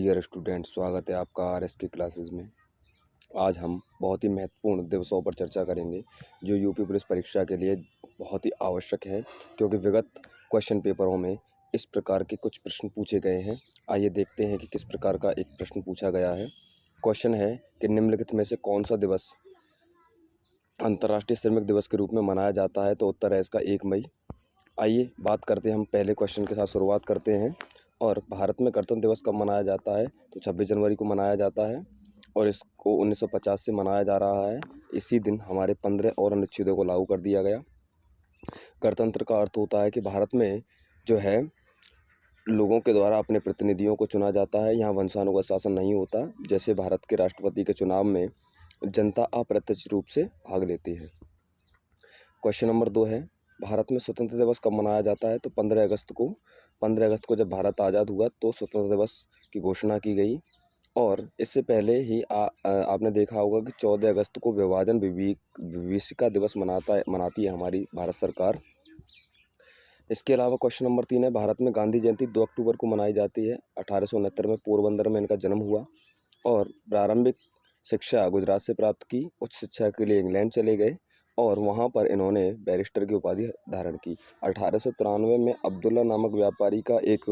Dear student, स्वागत है आपका आरएसके क्लासेस में। आज हम बहुत ही महत्वपूर्ण दिवसों पर चर्चा करेंगे जो यूपी पुलिस परीक्षा के लिए बहुत ही आवश्यक है, क्योंकि विगत क्वेश्चन पेपरों में इस प्रकार के कुछ प्रश्न पूछे गए हैं। आइए देखते हैं कि किस प्रकार का एक प्रश्न पूछा गया है। क्वेश्चन है कि निम्नलिखित में से कौन सा दिवस अंतर्राष्ट्रीय श्रमिक दिवस के रूप में मनाया जाता है। तो उत्तर है इसका 1 मई। आइए बात करते हैं, हम पहले क्वेश्चन के साथ शुरुआत करते हैं। और भारत में गणतंत्र दिवस कब मनाया जाता है, तो 26 जनवरी को मनाया जाता है और इसको 1950 से मनाया जा रहा है। इसी दिन हमारे 15 और अनुच्छेदों को लागू कर दिया गया। गणतंत्र का अर्थ होता है कि भारत में जो है लोगों के द्वारा अपने प्रतिनिधियों को चुना जाता है। यहाँ वंशानुगत शासन नहीं होता, जैसे भारत के राष्ट्रपति के चुनाव में जनता अप्रत्यक्ष रूप से भाग लेती है। क्वेश्चन नंबर 2 है, भारत में स्वतंत्र दिवस कब मनाया जाता है। तो 15 अगस्त को। 15 अगस्त को जब भारत आज़ाद हुआ तो स्वतंत्र दिवस की घोषणा की गई। और इससे पहले ही आपने देखा होगा कि 14 अगस्त को विभाजन विभीषिका दिवस मनाती है हमारी भारत सरकार। इसके अलावा क्वेश्चन नंबर 3 है, भारत में गांधी जयंती 2 अक्टूबर को मनाई जाती है। 1869 में पोरबंदर में इनका जन्म हुआ और प्रारंभिक शिक्षा गुजरात से प्राप्त की। उच्च शिक्षा के लिए इंग्लैंड चले गए और वहाँ पर इन्होंने बैरिस्टर की उपाधि धारण की। 1893 में अब्दुल्ला नामक व्यापारी का एक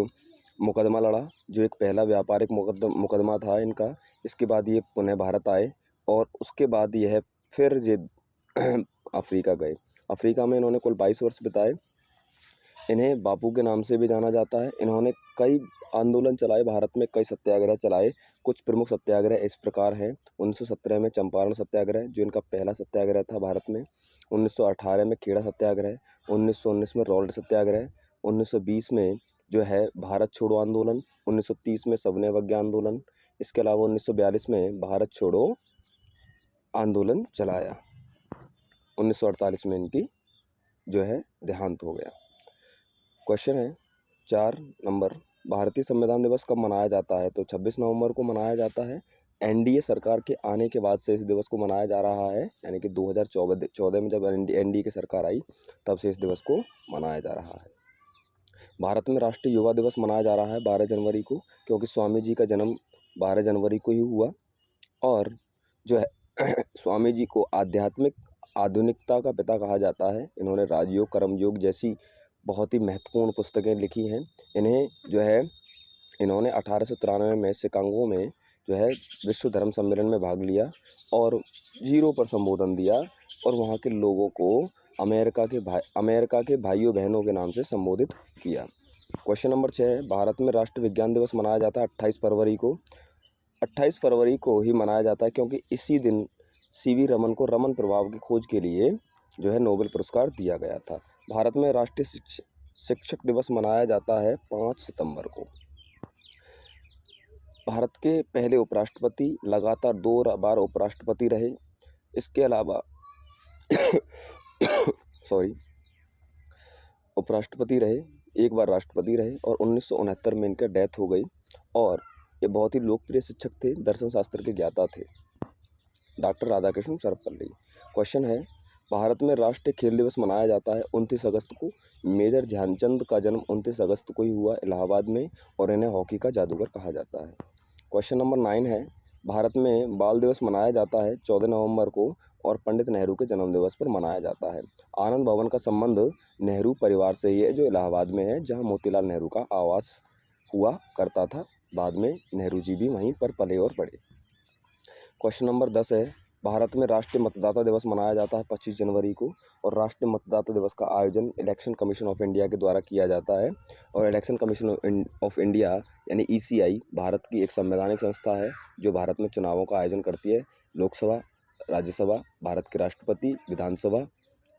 मुकदमा लड़ा, जो एक पहला व्यापारिक मुकदमा था इनका। इसके बाद ये पुनः भारत आए और उसके बाद यह फिर ये अफ्रीका गए। अफ्रीका में इन्होंने कुल 22 वर्ष बिताए। इन्हें बापू के नाम से भी जाना जाता है। इन्होंने कई आंदोलन चलाए, भारत में कई सत्याग्रह चलाए। कुछ प्रमुख सत्याग्रह इस प्रकार हैं। 1917 में चंपारण सत्याग्रह, जो इनका पहला सत्याग्रह था भारत में। 1918 में खेड़ा सत्याग्रह। 1919 में रॉल्ट सत्याग्रह। 1920 में जो है भारत छोड़ो आंदोलन। 1930 में सविनय अवज्ञा आंदोलन। इसके अलावा 1942 में भारत छोड़ो आंदोलन चलाया। 1948 में इनकी जो है देहांत हो गया। क्वेश्चन है 4 नंबर, भारतीय संविधान दिवस कब मनाया जाता है। तो 26 नवंबर को मनाया जाता है। एनडीए सरकार के आने के बाद से इस दिवस को मनाया जा रहा है, यानी कि 2014 में जब एनडीए की सरकार आई तब से इस दिवस को मनाया जा रहा है। भारत में राष्ट्रीय युवा दिवस मनाया जा रहा है 12 जनवरी को, क्योंकि स्वामी जी का जन्म 12 जनवरी को ही हुआ। और जो है स्वामी जी को आध्यात्मिक आधुनिकता का पिता कहा जाता है। इन्होंने राजयोग, कर्मयोग जैसी बहुत ही महत्वपूर्ण पुस्तकें लिखी हैं। इन्होंने 1893 में शिकागो में जो है विश्व धर्म सम्मेलन में भाग लिया और 0 पर संबोधन दिया और वहाँ के लोगों को अमेरिका के भाइयों बहनों के नाम से संबोधित किया। क्वेश्चन नंबर 6 है, भारत में राष्ट्रीय विज्ञान दिवस मनाया जाता है 28 फरवरी को। 28 फरवरी को ही मनाया जाता है क्योंकि इसी दिन सीवी रमन को रमन प्रभाव की खोज के लिए जो है नोबेल पुरस्कार दिया गया था। भारत में राष्ट्रीय शिक्षक दिवस मनाया जाता है 5 सितंबर को। भारत के पहले उपराष्ट्रपति लगातार 2 बार उपराष्ट्रपति रहे। इसके अलावा उपराष्ट्रपति रहे, 1 बार राष्ट्रपति रहे और 1969 में इनका डेथ हो गई। और ये बहुत ही लोकप्रिय शिक्षक थे, दर्शन शास्त्र के ज्ञाता थे, डॉक्टर राधाकृष्ण सर्वपल्ली। क्वेश्चन है, भारत में राष्ट्रीय खेल दिवस मनाया जाता है 29 अगस्त को। मेजर ध्यानचंद का जन्म 29 अगस्त को ही हुआ इलाहाबाद में और इन्हें हॉकी का जादूगर कहा जाता है। क्वेश्चन नंबर 9 है, भारत में बाल दिवस मनाया जाता है 14 नवंबर को और पंडित नेहरू के जन्मदिवस पर मनाया जाता है। आनंद भवन का संबंध नेहरू परिवार से ही है, जो इलाहाबाद में है, जहाँ मोतीलाल नेहरू का आवास हुआ करता था। बाद में नेहरू जी भी वहीं पर पले और पढ़े। क्वेश्चन नंबर 10 है, भारत में राष्ट्रीय मतदाता दिवस मनाया जाता है 25 जनवरी को और राष्ट्रीय मतदाता दिवस का आयोजन इलेक्शन कमीशन ऑफ इंडिया के द्वारा किया जाता है। और इलेक्शन कमीशन ऑफ इंडिया यानी ईसीआई भारत की एक संवैधानिक संस्था है, जो भारत में चुनावों का आयोजन करती है। लोकसभा, राज्यसभा, भारत के राष्ट्रपति, विधानसभा,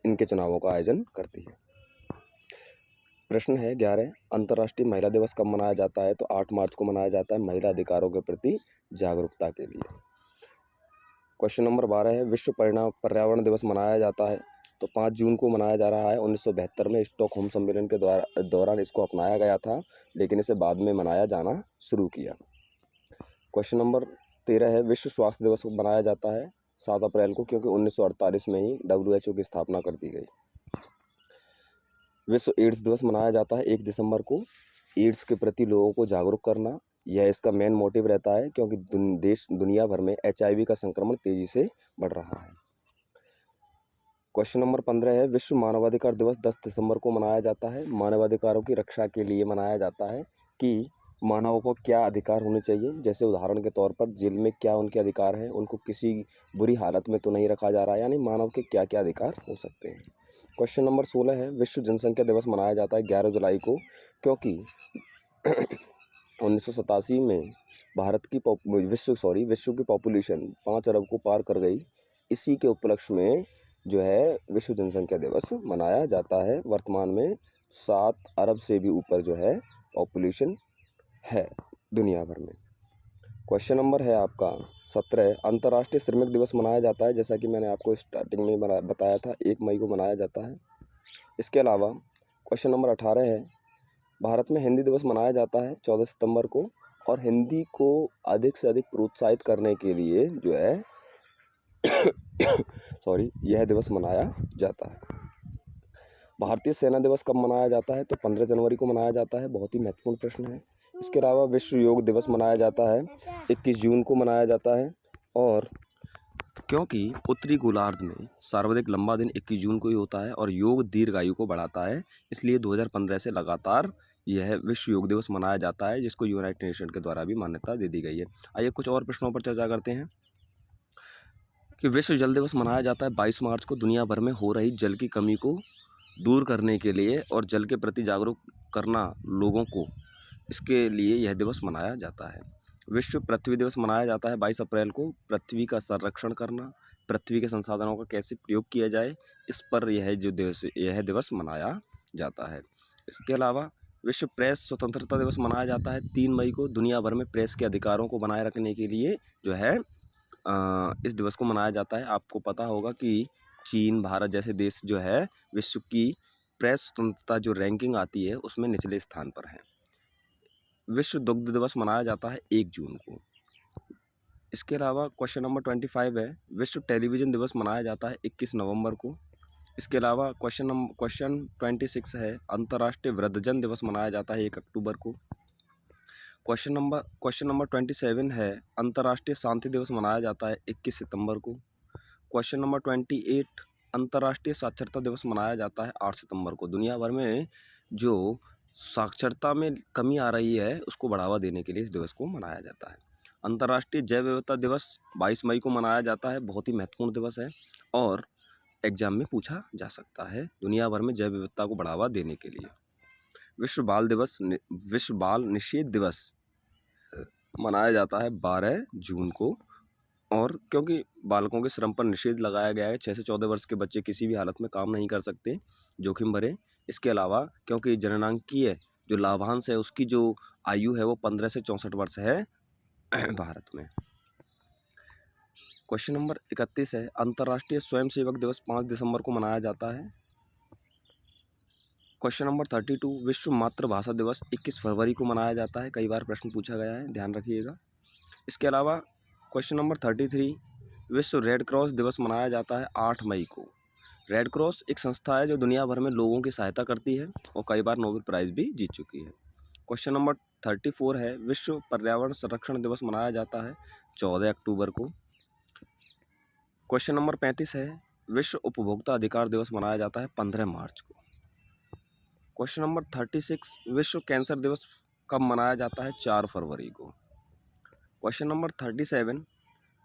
इनके चुनावों का आयोजन करती है। प्रश्न है 11, अंतर्राष्ट्रीय महिला दिवस कब मनाया जाता है। तो 8 मार्च को मनाया जाता है, महिला अधिकारों के प्रति जागरूकता के लिए। क्वेश्चन नंबर 12 है, विश्व पर्यावरण दिवस मनाया जाता है तो 5 जून को मनाया जा रहा है। 1972 में स्टॉकहोम सम्मेलन के दौरान इसको अपनाया गया था, लेकिन इसे बाद में मनाया जाना शुरू किया। क्वेश्चन नंबर 13 है, विश्व स्वास्थ्य दिवस मनाया जाता है 7 अप्रैल को, क्योंकि 1948 में ही WHO की स्थापना कर दी गई। विश्व एड्स दिवस मनाया जाता है 1 दिसंबर को। एड्स के प्रति लोगों को जागरूक करना यह इसका मेन मोटिव रहता है क्योंकि दुनिया भर में HIV का संक्रमण तेजी से बढ़ रहा है। क्वेश्चन नंबर 15 है, विश्व मानवाधिकार दिवस 10 दिसंबर को मनाया जाता है। मानवाधिकारों की रक्षा के लिए मनाया जाता है कि मानवों को क्या अधिकार होने चाहिए। जैसे उदाहरण के तौर पर जेल में क्या उनके अधिकार हैं, उनको किसी बुरी हालत में तो नहीं रखा जा रहा है, यानी मानव के क्या क्या अधिकार हो सकते हैं। क्वेश्चन नंबर 16 है, विश्व जनसंख्या दिवस मनाया जाता है 11 जुलाई को, क्योंकि 1987 में भारत की विश्व की पॉपुलेशन 5 अरब को पार कर गई। इसी के उपलक्ष्य में जो है विश्व जनसंख्या दिवस मनाया जाता है। वर्तमान में 7 अरब से भी ऊपर जो है पॉपुलेशन है दुनिया भर में। क्वेश्चन नंबर है आपका 17, अंतर्राष्ट्रीय श्रमिक दिवस मनाया जाता है। जैसा कि मैंने आपको स्टार्टिंग में बताया था, 1 मई को मनाया जाता है। इसके अलावा क्वेश्चन नंबर 18 है, भारत में हिंदी दिवस मनाया जाता है 14 सितंबर को, और हिंदी को अधिक से अधिक प्रोत्साहित करने के लिए जो है यह दिवस मनाया जाता है। भारतीय सेना दिवस कब मनाया जाता है? तो 15 जनवरी को मनाया जाता है। बहुत ही महत्वपूर्ण प्रश्न है। इसके अलावा विश्व योग दिवस मनाया जाता है 21 जून को मनाया जाता है, और क्योंकि उत्तरी गोलार्ध में सर्वाधिक लंबा दिन 21 जून को ही होता है और योग दीर्घायु को बढ़ाता है, इसलिए 2015 से लगातार यह विश्व योग दिवस मनाया जाता है, जिसको यूनाइटेड नेशन के द्वारा भी मान्यता दे दी गई है। आइए कुछ और प्रश्नों पर चर्चा करते हैं कि विश्व जल दिवस मनाया जाता है 22 मार्च को। दुनिया भर में हो रही जल की कमी को दूर करने के लिए और जल के प्रति जागरूक करना लोगों को, इसके लिए यह दिवस मनाया जाता है। विश्व पृथ्वी दिवस मनाया जाता है 22 अप्रैल को। पृथ्वी का संरक्षण करना, पृथ्वी के संसाधनों का कैसे प्रयोग किया जाए, इस पर यह दिवस मनाया जाता है। इसके अलावा विश्व प्रेस स्वतंत्रता दिवस मनाया जाता है 3 मई को। दुनिया भर में प्रेस के अधिकारों को बनाए रखने के लिए जो है इस दिवस को मनाया जाता है। आपको पता होगा कि चीन, भारत जैसे देश जो है विश्व की प्रेस स्वतंत्रता जो रैंकिंग आती है उसमें निचले स्थान पर हैं। विश्व दुग्ध दिवस मनाया जाता है 1 जून को। इसके अलावा क्वेश्चन नंबर 25 है, विश्व टेलीविज़न दिवस मनाया जाता है 21 नवंबर को। इसके अलावा क्वेश्चन 26 है, अंतर्राष्ट्रीय वृद्धजन दिवस मनाया जाता है 1 अक्टूबर को। क्वेश्चन नंबर 27 है, अंतर्राष्ट्रीय शांति दिवस मनाया जाता है 21 सितंबर को। क्वेश्चन नंबर 28, अंतर्राष्ट्रीय साक्षरता दिवस मनाया जाता है 8 सितंबर को। दुनिया भर में जो साक्षरता में कमी आ रही है उसको बढ़ावा देने के लिए इस दिवस को मनाया जाता है। अंतर्राष्ट्रीय जैव विविधता दिवस 22 मई को मनाया जाता है। बहुत ही महत्वपूर्ण दिवस है और एग्जाम में पूछा जा सकता है दुनिया भर में जैव विविधता को बढ़ावा देने के लिए। विश्व बाल निषेध दिवस मनाया जाता है 12 जून को, और क्योंकि बालकों के श्रम पर निषेध लगाया गया है, 6 से 14 वर्ष के बच्चे किसी भी हालत में काम नहीं कर सकते, जोखिम भरे। इसके अलावा क्योंकि जननांकीय जो लाभांश है उसकी जो आयु है वो 15 से 64 वर्ष है भारत में। क्वेश्चन नंबर 31 है, अंतर्राष्ट्रीय स्वयंसेवक दिवस 5 दिसंबर को मनाया जाता है। क्वेश्चन नंबर 32, विश्व मातृभाषा दिवस 21 फरवरी को मनाया जाता है। कई बार प्रश्न पूछा गया है, ध्यान रखिएगा। इसके अलावा क्वेश्चन नंबर 33, विश्व रेड क्रॉस दिवस मनाया जाता है 8 मई को। रेड क्रॉस एक संस्था है जो दुनिया भर में लोगों की सहायता करती है और कई बार नोबेल प्राइज़ भी जीत चुकी है। क्वेश्चन नंबर 34 है, विश्व पर्यावरण संरक्षण दिवस मनाया जाता है 14 अक्टूबर को। क्वेश्चन नंबर 35 है, विश्व उपभोक्ता अधिकार दिवस मनाया जाता है 15 मार्च को। क्वेश्चन नंबर 36, विश्व कैंसर दिवस कब मनाया जाता है? 4 फरवरी को। क्वेश्चन नंबर 37,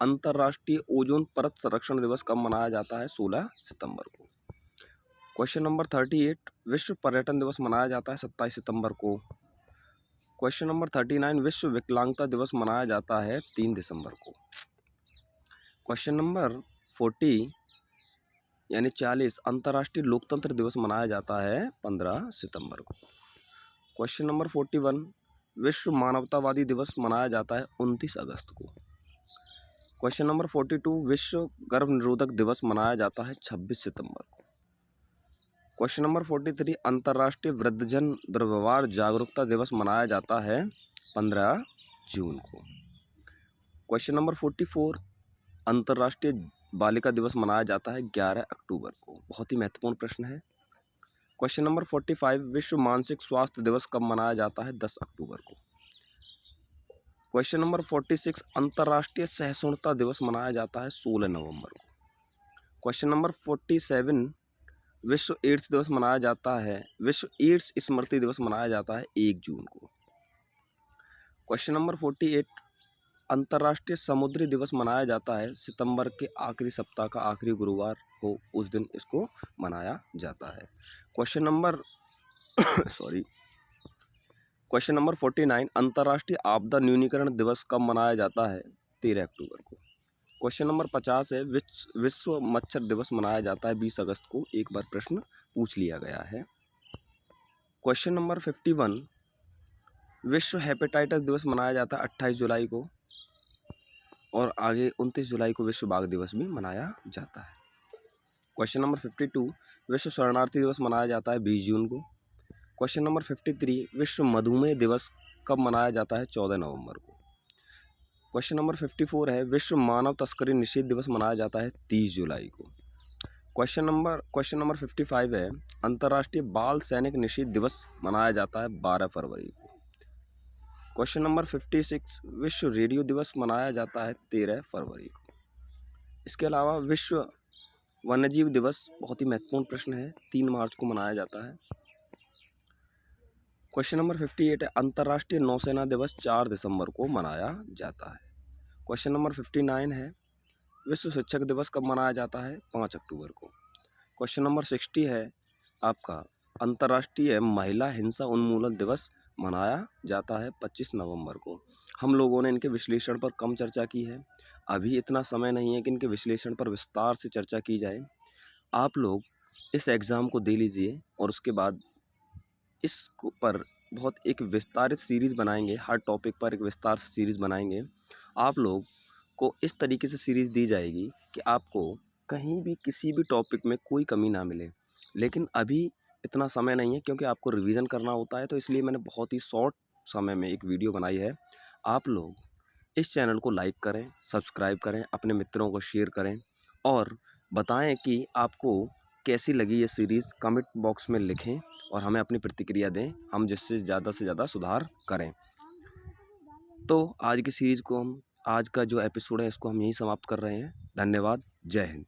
अंतर्राष्ट्रीय ओजोन परत संरक्षण दिवस कब मनाया जाता है? 16 सितंबर को। क्वेश्चन नंबर 38, विश्व पर्यटन दिवस मनाया जाता है 27 सितंबर को। क्वेश्चन नंबर 39, विश्व विकलांगता दिवस मनाया जाता है 3 दिसंबर को। क्वेश्चन नंबर 40 यानी 40, अंतर्राष्ट्रीय लोकतंत्र दिवस मनाया जाता है 15 सितंबर को। क्वेश्चन नंबर 41, विश्व मानवतावादी दिवस मनाया जाता है 29 अगस्त को। क्वेश्चन नंबर 42, विश्व गर्भ निरोधक दिवस मनाया जाता है 26 सितंबर को। क्वेश्चन नंबर 43, अंतर्राष्ट्रीय वृद्धजन दुर्व्यवहार जागरूकता दिवस मनाया जाता है 15 जून को। क्वेश्चन नंबर 44, अंतर्राष्ट्रीय बालिका दिवस मनाया जाता है 11 अक्टूबर को। बहुत ही महत्वपूर्ण प्रश्न है। क्वेश्चन नंबर 45, विश्व मानसिक स्वास्थ्य दिवस कब मनाया जाता है? 10 अक्टूबर को। क्वेश्चन नंबर 46, अंतर्राष्ट्रीय सहिष्णुता दिवस मनाया जाता है 16 नवंबर को। क्वेश्चन नंबर 47, विश्व एड्स दिवस मनाया जाता है, विश्व एड्स स्मृति दिवस मनाया जाता है 1 जून को। क्वेश्चन नंबर 48, अंतर्राष्ट्रीय समुद्री दिवस मनाया जाता है सितंबर के आखिरी सप्ताह का आखिरी गुरुवार हो, उस दिन इसको मनाया जाता है। क्वेश्चन नंबर क्वेश्चन नंबर 49, अंतर्राष्ट्रीय आपदा न्यूनीकरण दिवस कब मनाया जाता है? 13 अक्टूबर को। क्वेश्चन नंबर 50 है, विश्व मच्छर दिवस मनाया जाता है 20 अगस्त को। एक बार प्रश्न पूछ लिया गया है। क्वेश्चन नंबर 51, विश्व हेपेटाइटिस दिवस मनाया जाता है 28 जुलाई को, और आगे 29 जुलाई को विश्व बाघ दिवस भी मनाया जाता है। क्वेश्चन नंबर 52, विश्व शरणार्थी दिवस मनाया जाता है 20 जून को। क्वेश्चन नंबर 53, विश्व मधुमेह दिवस कब मनाया जाता है? 14 नवंबर को। क्वेश्चन नंबर 54 है, विश्व मानव तस्करी निषेध दिवस मनाया जाता है 30 जुलाई को। क्वेश्चन नंबर 55 है, अंतर्राष्ट्रीय बाल सैनिक निषेध दिवस मनाया जाता है 12 फरवरी को। क्वेश्चन नंबर 56, विश्व रेडियो दिवस मनाया जाता है 13 फरवरी को। इसके अलावा विश्व वन्यजीव दिवस, बहुत ही महत्वपूर्ण प्रश्न है, 3 मार्च को मनाया जाता है। क्वेश्चन नंबर 58 है, अंतर्राष्ट्रीय नौसेना दिवस 4 दिसंबर को मनाया जाता है। क्वेश्चन नंबर 59 है, विश्व शिक्षक दिवस कब मनाया जाता है? 5 अक्टूबर को। क्वेश्चन नंबर 60 है आपका, अंतर्राष्ट्रीय महिला हिंसा उन्मूलन दिवस मनाया जाता है 25 नवंबर को। हम लोगों ने इनके विश्लेषण पर कम चर्चा की है, अभी इतना समय नहीं है कि इनके विश्लेषण पर विस्तार से चर्चा की जाए। आप लोग इस एग्ज़ाम को दे लीजिए और उसके बाद इस पर बहुत एक विस्तारित सीरीज़ बनाएंगे, हर टॉपिक पर एक विस्तार से सीरीज़ बनाएंगे। आप लोग को इस तरीके से सीरीज़ दी जाएगी कि आपको कहीं भी किसी भी टॉपिक में कोई कमी ना मिले। लेकिन अभी इतना समय नहीं है क्योंकि आपको रिवीजन करना होता है, तो इसलिए मैंने बहुत ही शॉर्ट समय में एक वीडियो बनाई है। आप लोग इस चैनल को लाइक करें, सब्सक्राइब करें, अपने मित्रों को शेयर करें और बताएं कि आपको कैसी लगी ये सीरीज़। कमेंट बॉक्स में लिखें और हमें अपनी प्रतिक्रिया दें, हम जिससे ज़्यादा से ज़्यादा सुधार करें। तो आज की सीरीज़ को आज का जो एपिसोड है इसको हम यहीं समाप्त कर रहे हैं। धन्यवाद। जय हिंद।